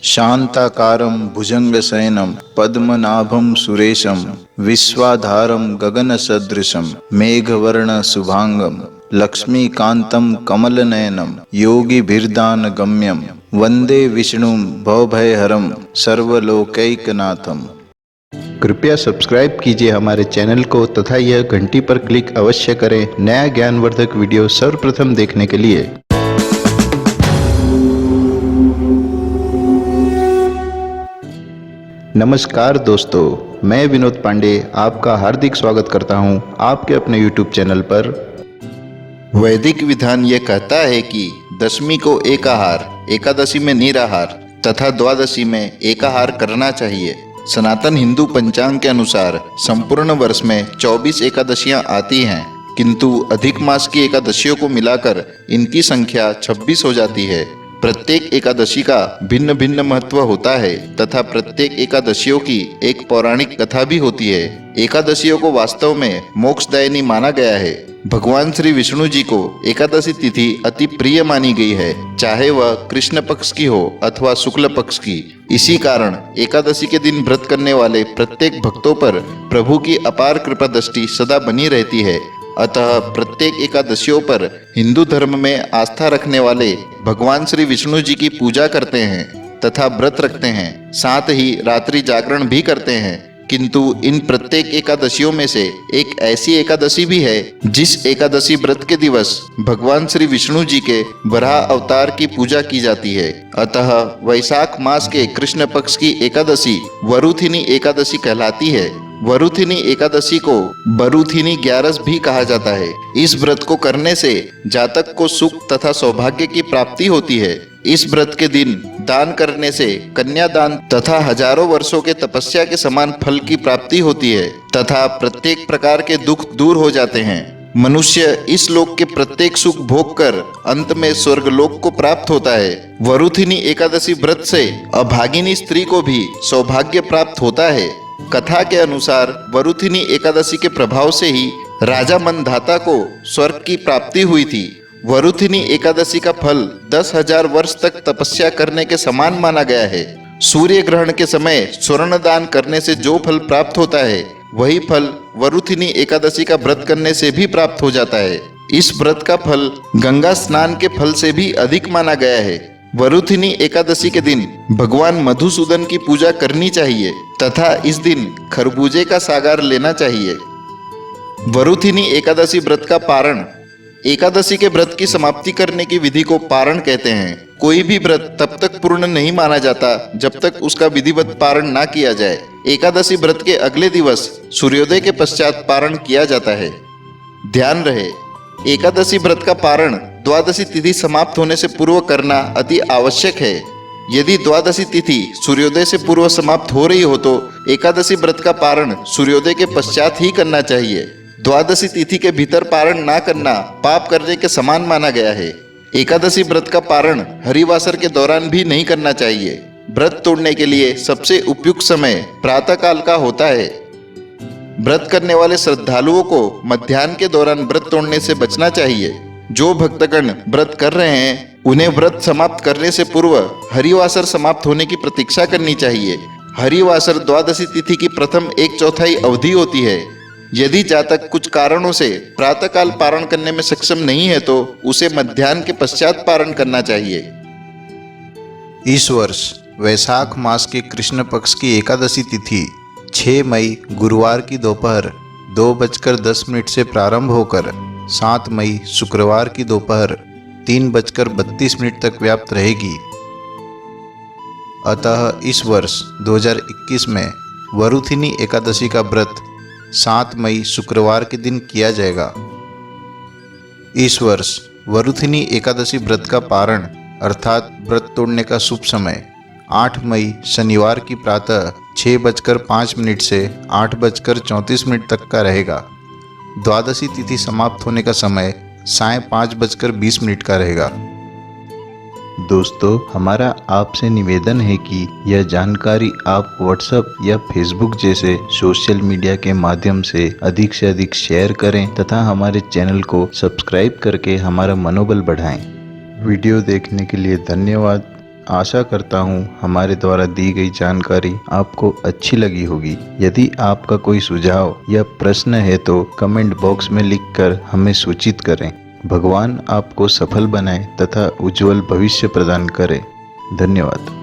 शांताकारं भुजंगशयनं पद्मनाभं सुरेशं विश्वाधारं गगनसदृशं मेघवर्ण शुभांगं लक्ष्मीकान्तं कमलनयनं योगिभिर्दानगम्यं वंदे विष्णुं भवभयहरं सर्वलोकैकनाथम। कृपया सब्सक्राइब कीजिए हमारे चैनल को तथा यह घंटी पर क्लिक अवश्य करें नया ज्ञानवर्धक वीडियो सर्वप्रथम देखने के लिए। नमस्कार दोस्तों, मैं विनोद पांडे आपका हार्दिक स्वागत करता हूं आपके अपने YouTube चैनल पर। वैदिक विधान ये कहता है कि दशमी को एकाहार, एकादशी में निराहार तथा द्वादशी में एकाहार करना चाहिए। सनातन हिंदू पंचांग के अनुसार संपूर्ण वर्ष में 24 एकादशियां आती हैं, किंतु अधिक मास की एकादशियों को मिलाकर इनकी संख्या 26 हो जाती है। प्रत्येक एकादशी का भिन्न भिन्न महत्व होता है तथा प्रत्येक एकादशियों की एक पौराणिक कथा भी होती है। एकादशियों को वास्तव में मोक्षदायिनी माना गया है। भगवान श्री विष्णु जी को एकादशी तिथि अति प्रिय मानी गई है, चाहे वह कृष्ण पक्ष की हो अथवा शुक्ल पक्ष की। इसी कारण एकादशी के दिन व्रत करने वाले प्रत्येक भक्तों पर प्रभु की अपार कृपा दृष्टि सदा बनी रहती है। अतः प्रत्येक एकादशियों पर हिंदू धर्म में आस्था रखने वाले भगवान श्री विष्णु जी की पूजा करते हैं तथा व्रत रखते हैं, साथ ही रात्रि जागरण भी करते हैं। किंतु इन प्रत्येक एकादशियों में से एक ऐसी एकादशी भी है जिस एकादशी व्रत के दिवस भगवान श्री विष्णु जी के वराह अवतार की पूजा की जाती है। अतः वैशाख मास के कृष्ण पक्ष की एकादशी वरुथिनी एकादशी कहलाती है। वरुथिनी एकादशी को बरुथिनी ग्यारस भी कहा जाता है। इस व्रत को करने से जातक को सुख तथा सौभाग्य की प्राप्ति होती है। इस व्रत के दिन दान करने से कन्यादान तथा हजारों वर्षों के तपस्या के समान फल की प्राप्ति होती है तथा प्रत्येक प्रकार के दुख दूर हो जाते हैं। मनुष्य इस लोक के प्रत्येक सुख भोग कर अंत में स्वर्गलोक को प्राप्त होता है। वरुथिनी एकादशी व्रत से अभागिनी स्त्री को भी सौभाग्य प्राप्त होता है। कथा के अनुसार वरुथिनी एकादशी के प्रभाव से ही राजा मनधाता को स्वर्ग की प्राप्ति हुई थी। वरुथिनी एकादशी का फल 10,000 वर्ष तक तपस्या करने के समान माना गया है। सूर्य ग्रहण के समय स्वर्ण दान करने से जो फल प्राप्त होता है, वही फल वरुथिनी एकादशी का व्रत करने से भी प्राप्त हो जाता है। इस व्रत का फल गंगा स्नान के फल से भी अधिक माना गया है। वरुथिनी एकादशी के दिन भगवान मधुसूदन की पूजा करनी चाहिए तथा इस दिन खरबूजे का सागार लेना चाहिए। वरुथिनी एकादशी व्रत का पारण। एकादशी के व्रत की समाप्ति करने की विधि को पारण कहते हैं। कोई भी व्रत तब तक पूर्ण नहीं माना जाता जब तक उसका विधिवत पारण ना किया जाए। एकादशी व्रत के अगले दिवस सूर्योदय के पश्चात पारण किया जाता है। ध्यान रहे, एकादशी व्रत का पारण द्वादशी तिथि समाप्त होने से पूर्व करना अति आवश्यक है। यदि द्वादशी तिथि सूर्योदय से पूर्व समाप्त हो रही हो तो एकादशी व्रत का पारण सूर्योदय के पश्चात ही करना चाहिए। द्वादशी तिथि के भीतर पारण ना करना पाप करने के समान माना गया है। एकादशी व्रत का पारण हरिवासर के दौरान भी नहीं करना चाहिए। व्रत तोड़ने के लिए सबसे उपयुक्त समय प्रातः काल का होता है। व्रत करने वाले श्रद्धालुओं को मध्याह्न के दौरान व्रत तोड़ने से बचना चाहिए। जो भक्तगण व्रत कर रहे हैं उन्हें व्रत समाप्त करने से पूर्व हरिवासर समाप्त होने की प्रतीक्षा करनी चाहिए। हरिवासर द्वादशी तिथि की प्रथम 1/4 अवधि होती है। यदि जातक कुछ कारणों से प्रातःकाल पारण करने में सक्षम नहीं है तो उसे मध्याह्न के पश्चात पारण करना चाहिए। इस वर्ष वैशाख मास के कृष्ण पक्ष की एकादशी तिथि 6 मई गुरुवार की दोपहर 2:10 से प्रारंभ होकर 7 मई शुक्रवार की दोपहर 3:32 तक व्याप्त रहेगी। अतः इस वर्ष 2021 में वरुथिनी एकादशी का व्रत 7 मई शुक्रवार के दिन किया जाएगा। इस वर्ष वरुथिनी एकादशी व्रत का पारण अर्थात व्रत तोड़ने का शुभ समय 8 मई शनिवार की प्रातः 6:05 से 8:34 तक का रहेगा। द्वादशी तिथि समाप्त होने का समय सायं 5:20 का रहेगा। दोस्तों, हमारा आपसे निवेदन है कि यह जानकारी आप व्हाट्सएप या फेसबुक जैसे सोशल मीडिया के माध्यम से अधिक शेयर करें तथा हमारे चैनल को सब्सक्राइब करके हमारा मनोबल बढ़ाएं। वीडियो देखने के लिए धन्यवाद। आशा करता हूँ हमारे द्वारा दी गई जानकारी आपको अच्छी लगी होगी। यदि आपका कोई सुझाव या प्रश्न है तो कमेंट बॉक्स में लिखकर हमें सूचित करें। भगवान आपको सफल बनाए तथा उज्जवल भविष्य प्रदान करे। धन्यवाद।